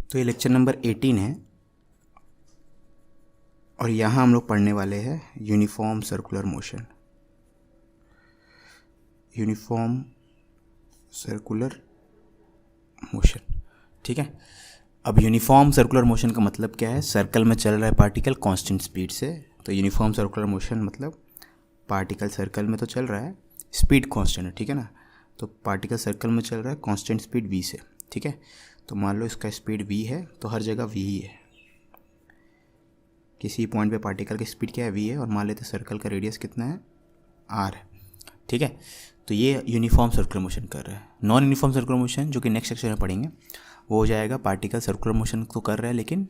तो ये lecture number 18 है और यहाँ हम लोग पढ़ने वाले हैं uniform circular motion. Uniform circular motion, ठीक है। अब यूनिफॉर्म सर्कुलर मोशन का मतलब क्या है? सर्कल में चल रहा है पार्टिकल कांस्टेंट स्पीड से, तो यूनिफॉर्म सर्कुलर मोशन मतलब पार्टिकल सर्कल में तो चल रहा है, स्पीड कांस्टेंट है, ठीक है ना। तो पार्टिकल सर्कल में चल रहा है कांस्टेंट स्पीड v से, ठीक है। तो मान लो इसका स्पीड v है, तो हर जगह v ही है। किसी पॉइंट पे पार्टिकल की स्पीड क्या है? v है, और मान लेते सर्कल का रेडियस कितना है? r है, ठीक है। तो ये यूनिफॉर्म सर्कुलर मोशन कर रहा है। नॉन यूनिफॉर्म सर्कुलर मोशन जो कि नेक्स्ट सेक्शन में पढ़ेंगे वो हो जाएगा पार्टिकल सर्कुलर मोशन तो कर रहा है लेकिन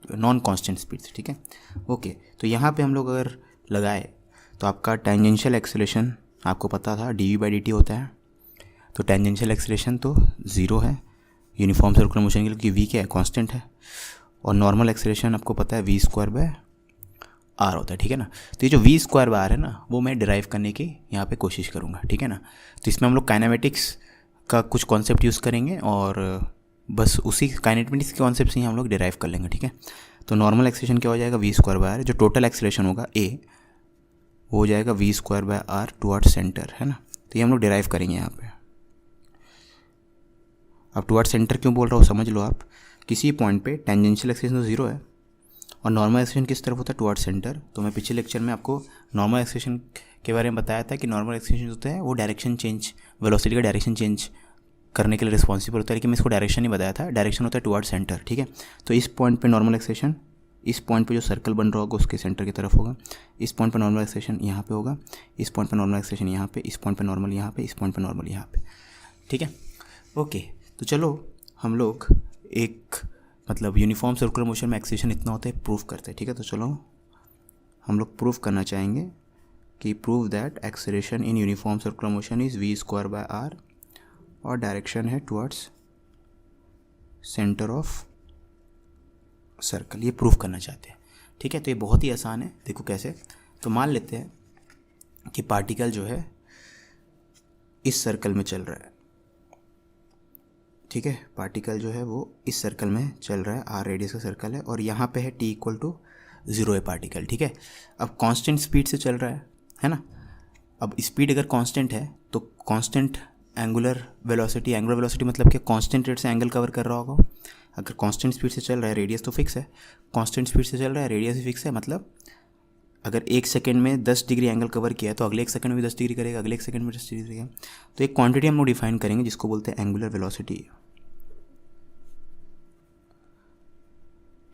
नॉन कांस्टेंट स्पीड से, ठीक है। ओके, तो यहाँ पे हम लोग अगर लगाए तो आपका टेंजेंशियल एक्सेलरेशन आपको पता था dv/dt होता है, तो टेंजेंशियल एक्सेलरेशन तो ज़ीरो है यूनिफॉर्म सर्कुलर मोशन के लिए, क्योंकि v क्या है? कांस्टेंट है। और नॉर्मल एक्सेलरेशन आपको पता है v²/r होता है, ठीक है ना। तो ये जो v²/r है ना, वो मैं डिराइव करने की यहाँ पे कोशिश करूँगा, ठीक है ना। तो इसमें हम लोग काइनेमेटिक्स का कुछ कॉन्सेप्ट यूज़ करेंगे और बस उसी काइनेमेटिक्स के कॉन्सेप्ट से ही हम लोग डिराइव कर लेंगे, ठीक है। तो नॉर्मल एक्सेलरेशन क्या हो जाएगा? v²/r, जो टोटल एक्सेलरेशन होगा a वो हो जाएगा v²/r टुवर्ड्स सेंटर, है ना। तो ये हम लोग डिराइव करेंगे यहाँ पे। अब टुवर्ड्स सेंटर क्यों बोल रहा हूँ समझ लो आप। किसी पॉइंट पे टेंजेंशियल एक्सेलरेशन तो जीरो है और नॉर्मल एक्सेलरेशन किस तरफ होता है? Towards centre. तो मैं पिछले लेक्चर में आपको नॉर्मल एक्सेलरेशन के बारे में बताया था कि नॉर्मल एक्सेलरेशन होता है वो डायरेक्शन चेंज, वेलोसिटी का डायरेक्शन चेंज करने के लिए रिस्पॉन्सिबल होता है, लेकिन मैं इसको डायरेक्शन नहीं बताया था। डायरेक्शन होता है टुवर्ड्स सेंटर, ठीक है। तो इस पॉइंट पे नॉर्मल एक्सेलरेशन, इस पॉइंट पे जो सर्कल बन रहा होगा उसके सेंटर की तरफ होगा। इस पॉइंट पे नॉर्मल एक्सेलरेशन यहाँ पे होगा, इस पॉइंट पे नॉर्मल एक्सेलरेशन यहाँ पे, इस पॉइंट पे नॉर्मल यहाँ पे, इस पॉइंट पे नॉर्मल यहाँ पे, ठीक है। ओके, तो चलो हम लोग एक मतलब यूनिफॉर्म सर्कुलर मोशन में एक्सेलरेशन इतना होता है प्रूफ करते हैं, ठीक है। तो चलो हम लोग प्रूफ करना चाहेंगे कि prove that acceleration in uniform circular motion is v²/r और डायरेक्शन है टुवर्ड्स सेंटर ऑफ सर्कल। ये प्रूफ करना चाहते हैं, ठीक है। तो ये बहुत ही आसान है, देखो कैसे। तो मान लेते हैं कि पार्टिकल जो है इस सर्कल में चल रहा है, ठीक है। पार्टिकल जो है वो इस सर्कल में चल रहा है, r रेडियस का सर्कल है, और यहाँ पे है t=0 है पार्टिकल, ठीक है। अब कांस्टेंट स्पीड से चल रहा है ना। अब स्पीड अगर कांस्टेंट है तो कांस्टेंट एंगुलर वेलोसिटी मतलब कि कांस्टेंट रेट से एंगल कवर कर रहा होगा। अगर कांस्टेंट स्पीड से चल रहा है, रेडियस तो फिक्स है, कांस्टेंट स्पीड से चल रहा है, रेडियस भी फिक्स है, मतलब अगर 1 सेकंड में 10 डिग्री एंगल कवर किया है तो अगले 1 सेकंड में भी 10 डिग्री करेगा, अगले 1 सेकंड में 10 डिग्री करेगा। तो एक क्वांटिटी हम लोग डिफाइन करेंगे जिसको बोलते हैं एंगुलर वेलोसिटी,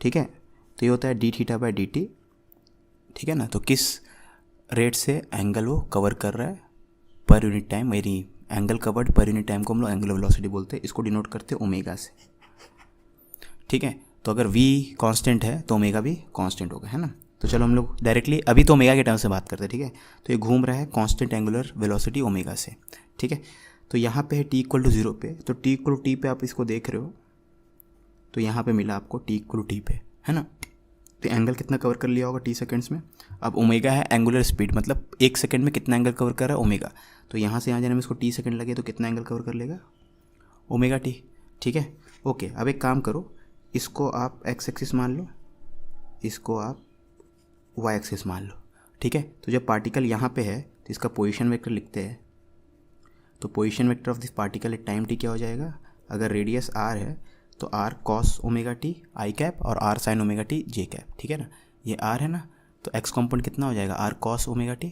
ठीक है। तो ये होता है dθ/dt, ठीक है ना। तो किस रेट से एंगल वो कवर कर रहा है पर यूनिट टाइम, मेरी angle covered per unit time को हम लोग एंगुलर वेलोसिटी बोलते हैं, इसको डिनोट करते हैं ओमेगा से, ठीक है। तो अगर v कांस्टेंट है तो ओमेगा भी कांस्टेंट होगा, है ना। तो चलो हम लोग डायरेक्टली अभी तो ओमेगा के टर्म से बात करते हैं, ठीक है। तो ये घूम रहा है कांस्टेंट एंगुलर वेलोसिटी ओमेगा से, ठीक है। तो यहाँ पे है t=0 पे, तो t=t पे आप इसको देख रहे हो, तो यहाँ पे मिला आपको t=t पे, है ना। तो एंगल कितना कवर कर लिया होगा t सेकेंड्स में। अब ओमेगा है एंगुलर स्पीड, मतलब 1 सेकंड में कितना एंगल कवर कर रहा है ओमेगा। तो यहाँ से यहाँ जाने में इसको t सेकंड लगे तो कितना एंगल कवर कर लेगा? ओमेगा t, ठीक है। ओके, अब एक काम करो, इसको आप x एक्सिस मान लो, इसको आप y एक्सिस मान लो, ठीक है। तो जब पार्टिकल यहाँ पे है तो इसका पोजीशन वेक्टर लिखते हैं। तो position vector of this particle at time t क्या हो जाएगा? अगर रेडियस r है तो r cos omega t i cap और r sin omega t j cap, ठीक है ना। ये r है ना, तो x कॉम्पोनेंट कितना हो जाएगा? r cos omega t,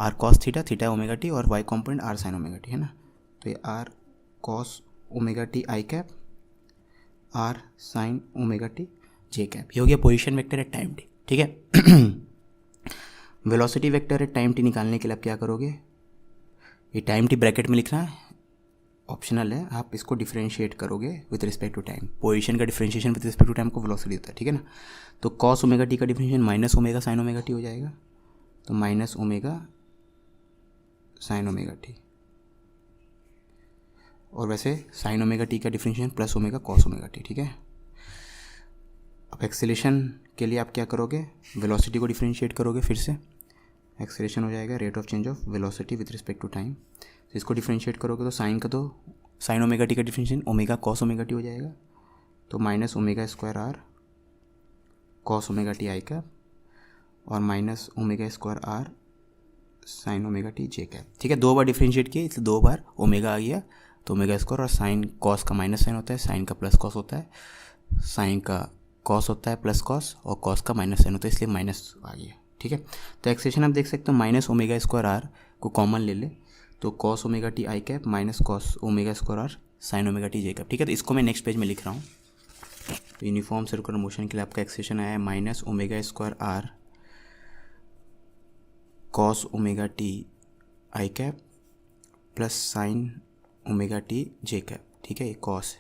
r cos theta omega t, और y component r sin omega t, है ना। तो ये r cos omega t i cap, r sin omega t j cap, ये हो गया position vector at time t, ठीक है। Velocity vector at time t निकालने के लिए आप क्या करोगे? ये टाइम t ब्रैकेट में लिखना है, ऑप्शनल है, आप इसको डिफरेंशिएट करोगे with respect to time. Position का differentiation with respect to time को वेलोसिटी होता है, ठीक है ना। तो कॉस ओमेगा टी का differentiation minus omega sine omega t हो जाएगा, तो minus omega sine omega t, और वैसे साइन ओमेगा टी का differentiation plus omega cos omega t, ठीक है। अब एक्सेलरेशन के लिए आप क्या करोगे? वेलोसिटी को डिफरेंशिएट करोगे, फिर से एक्सेलरेशन हो जाएगा rate of change of velocity with respect to time. तो इसको डिफरेंशिएट करोगे तो साइन का तो साइन ओमेगा टी का differentiation omega cos omega t हो जाएगा, तो minus omega square r cos omega t i cap और minus omega square r sine omega t j cap. ठीक है, 2 बार डिफ्रेंशिएट किए इसलिए 2 बार ओमेगा आ गया, तो ओमेगा स्क्वायर और साइन कॉस का माइनस साइन होता है, साइन का प्लस कॉस होता है, साइन का कॉस होता है प्लस कॉस और कॉस का माइनस साइन होता है, इसलिए माइनस आ गया। ठीक है, तो एक्सप्रेशन आप देख सकते हो माइनस ओमेगा स्क्वायर आर को कॉमन ले ले तो cos omega t i cap minus cos omega square r sine omega t j cap. ठीक है, तो इसको मैं नेक्स्ट पेज में लिख रहा हूँ। तो यूनिफॉर्म सर्कुलर मोशन के लिए आपका एक्सप्रेशन आया है minus omega square r cos omega t i cap plus sine omega t j cap. ठीक है, ये कॉस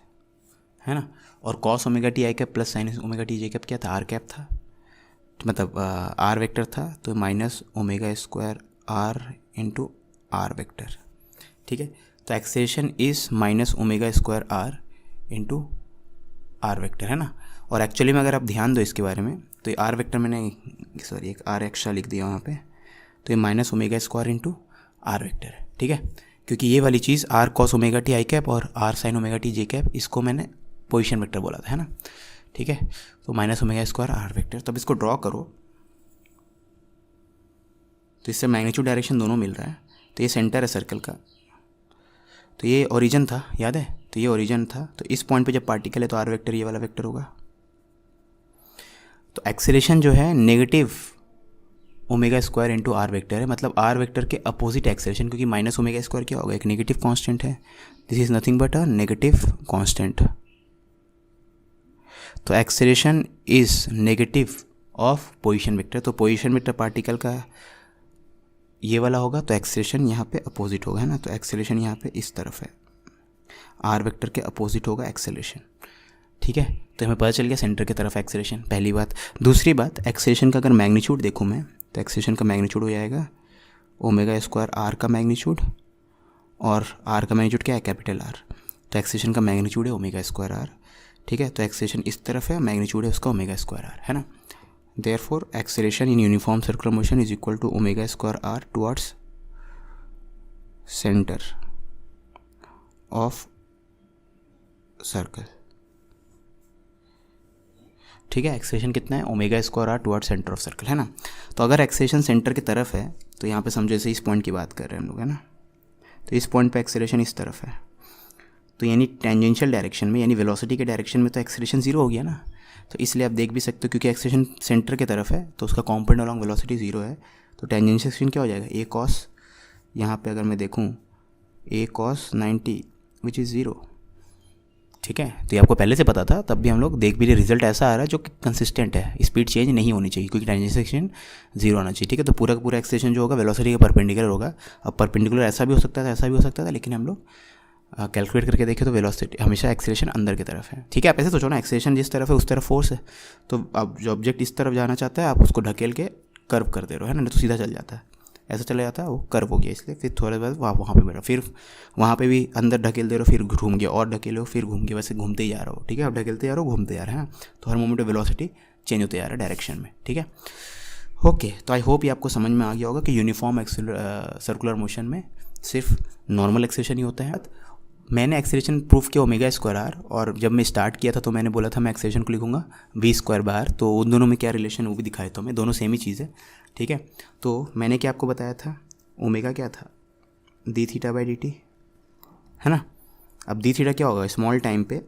है ना, और cos omega t i cap plus sine omega t j cap क्या था, आर कैप था, मतलब आर वेक्टर था, तो minus omega square r into r vector. ठीक है, तो acceleration is minus omega square r into r vector है ना। और एक्चुअली में अगर आप ध्यान दो इसके बारे में तो ये आर वेक्टर मैंने एक आर एक्स्ट्रा लिख दिया वहाँ पे, तो ये minus omega square into r vector है। ठीक है, क्योंकि ये वाली चीज़ r cos omega t i cap और r sine omega t j cap, इसको मैंने पोजीशन वेक्टर बोला था है ना। ठीक है, तो minus omega square r vector, तब इसको ड्रॉ करो तो इससे मैग्नीट्यूड डायरेक्शन दोनों मिल रहा है। तो ये सेंटर है सर्कल का, तो ये ओरिजिन था, याद है, तो ये ओरिजिन था, तो इस पॉइंट पे जब पार्टिकल है तो आर वेक्टर ये वाला वेक्टर होगा। तो एक्सेलेरेशन जो है negative omega square into r vector है, मतलब आर वेक्टर के अपोजिट एक्सेलेरेशन, क्योंकि माइनस ओमेगा स्क्वायर क्या होगा, एक नेगेटिव कांस्टेंट है, this is nothing but a negative constant. तो acceleration is negative of position vector, तो पोजीशन वेक्टर पार्टिकल का ये वाला होगा, तो एक्सेलेरेशन यहाँ पे अपोजिट होगा है ना, तो एक्सेलेरेशन यहाँ पे इस तरफ है, आर वेक्टर के अपोजिट होगा एक्सेलेरेशन। ठीक है, तो हमें पता चल गया सेंटर की तरफ एक्सेलेरेशन, पहली बात। दूसरी बात, एक्सेलेरेशन का अगर मैग्नीट्यूड देखूँ मैं तो एक्सेलेरेशन का मैग्नीट्यूड हो जाएगा ओमेगा स्क्वायर आर का मैग्नीट्यूड, और आर का मैग्नीट्यूड क्या है, कैपिटल आर, तो एक्सेलेरेशन का मैग्नीट्यूड है ओमेगा स्क्वायर आर। ठीक है, तो एक्सेलेरेशन इस तरफ है, मैग्नीट्यूड है उसका ओमेगा स्क्वायर आर है ना। Therefore acceleration in uniform circular motion is equal to omega square r towards centre of circle. ठीक है, एक्सेलेरेशन कितना है, omega square r towards centre of circle है ना। तो अगर एक्सेलेरेशन सेंटर की तरफ है तो यहाँ पे समझो जैसे इस पॉइंट की बात कर रहे हैं हम लोग है ना, तो इस पॉइंट पे एक्सेलेरेशन इस तरफ है, तो यानी टेंजेंशियल डायरेक्शन में यानी वेलोसिटी के डायरेक्शन में तो एक्सेलेरेशन जीरो हो गया ना। तो इसलिए आप देख भी सकते हो क्योंकि एक्सेलेरेशन सेंटर की तरफ है तो उसका कॉम्पोनेंट अलॉन्ग वेलोसिटी जीरो है, तो टेंजेंशियल एक्सेलेरेशन क्या हो जाएगा, ए कॉस, यहाँ पे अगर मैं देखूँ ए कॉस 90 विच इज़ ज़ीरो। ठीक है, तो ये आपको पहले से पता था, तब भी हम लोग देख भी रहे, रिजल्ट ऐसा आ रहा है जो कि कंसिस्टेंट है, स्पीड चेंज नहीं होनी चाहिए क्योंकि टेंजेंशियल एक्सेलेरेशन जीरो आना चाहिए। ठीक है, तो पूरा का पूरा एक्सेलेरेशन जो होगा वेलोसिटी के परपेंडिकुलर होगा। अब परपेंडिकुलर ऐसा भी हो सकता था, ऐसा भी हो सकता था, लेकिन हम लोग कैलकुलेट करके देखें तो वेलोसिटी हमेशा एक्सेलेरेशन अंदर की तरफ है। ठीक है, आप ऐसे सोचो ना, एक्सेलेरेशन जिस तरफ है उस तरफ फोर्स है, तो अब जो ऑब्जेक्ट इस तरफ जाना चाहता है आप उसको ढकेल के कर्व कर दे रहे हो है ना, तो सीधा चल जाता है, ऐसा चला जाता है, वो कर्व हो गया, इसलिए फिर थोड़े बाद वहाँ पे बैठा, फिर वहाँ पे भी अंदर ढकेल दे रहे हो, फिर घूम गया और ढकेलो, फिर घूम गया, वैसे घूमते ही जा रहा हो। ठीक है, आप ढकेलते जा रहे हो, घूमते जा रहे हैं, तो हर मोमेंट में वेलोसिटी चेंज होते जा रहा है डायरेक्शन में। ठीक है, ओके, तो आई होप ये आपको समझ में आ गया होगा कि यूनिफॉर्म सर्कुलर मोशन में सिर्फ नॉर्मल एक्सेलेरेशन ही होता है। मैंने एक्सेलेरेशन प्रूफ किया ओमेगा स्क्वायर आर, और जब मैं स्टार्ट किया था तो मैंने बोला था मैं एक्सेलेरेशन को लिखूंगा वी स्क्वायर बाय आर, तो उन दोनों में क्या रिलेशन वो भी दिखाया था मैं, दोनों सेम ही चीज़ है। ठीक है, तो मैंने क्या आपको बताया था, ओमेगा क्या था, D theta by d T है ना। अब डी थीटा क्या होगा, स्मॉल टाइम पे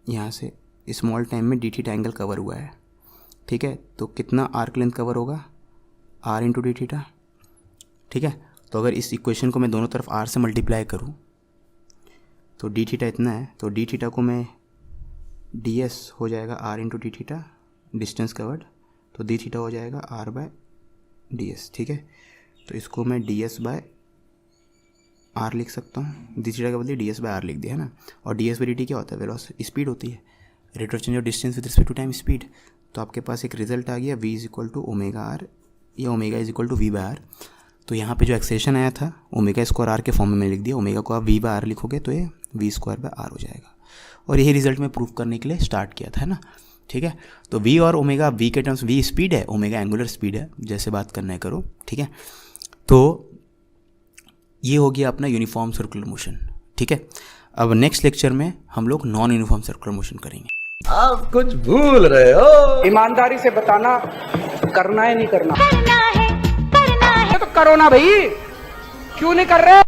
यहाँ से स्मॉल टाइम में डी थीटा एंगल कवर हुआ है। ठीक है, तो कितना आर्क लेंथ कवर होगा, आर इंटू डी थीटा। ठीक है, तो अगर इस इक्वेशन को मैं दोनों तरफ आर से मल्टीप्लाई करूँ तो डी थीटा इतना है, तो डी थीटा को मैं डी एस हो जाएगा r into d theta distance covered, तो डी थीटा हो जाएगा आर बाय डी एस। ठीक है, तो इसको मैं डी एस बाय आर लिख सकता हूँ, डी थीटा के बदले डी एस बाय आर लिख दिया है ना। और d s by d t क्या होता है, वेलोसिटी, स्पीड होती है, rate of change of distance with respect to time speed. तो आपके पास एक रिजल्ट आ गया v is equal to omega r, या omega is equal to v by r. तो यहाँ पे जो एक्सेलेरेशन आया था ओमेगा स्क्वायर आर के फॉर्म में लिख दिया, ओमेगा को आप वी बाय आर लिखोगे तो ये वी स्क्वायर बाय आर हो जाएगा, और यही रिजल्ट मैं प्रूफ करने के लिए स्टार्ट किया था है ना। ठीक है, तो v और ओमेगा, v के टर्म्स v स्पीड है, ओमेगा एंगुलर स्पीड है, जैसे बात करना है करो। ठीक है, तो ये हो गया अपना यूनिफॉर्म सर्कुलर मोशन। ठीक है, अब नेक्स्ट लेक्चर में हम लोग नॉन यूनिफॉर्म सर्कुलर मोशन करेंगे। आप कुछ भूल रहे हो। ईमानदारी से बताना, करना है नहीं करना? करना है तो करो ना भाई, क्यों नहीं कर रहे?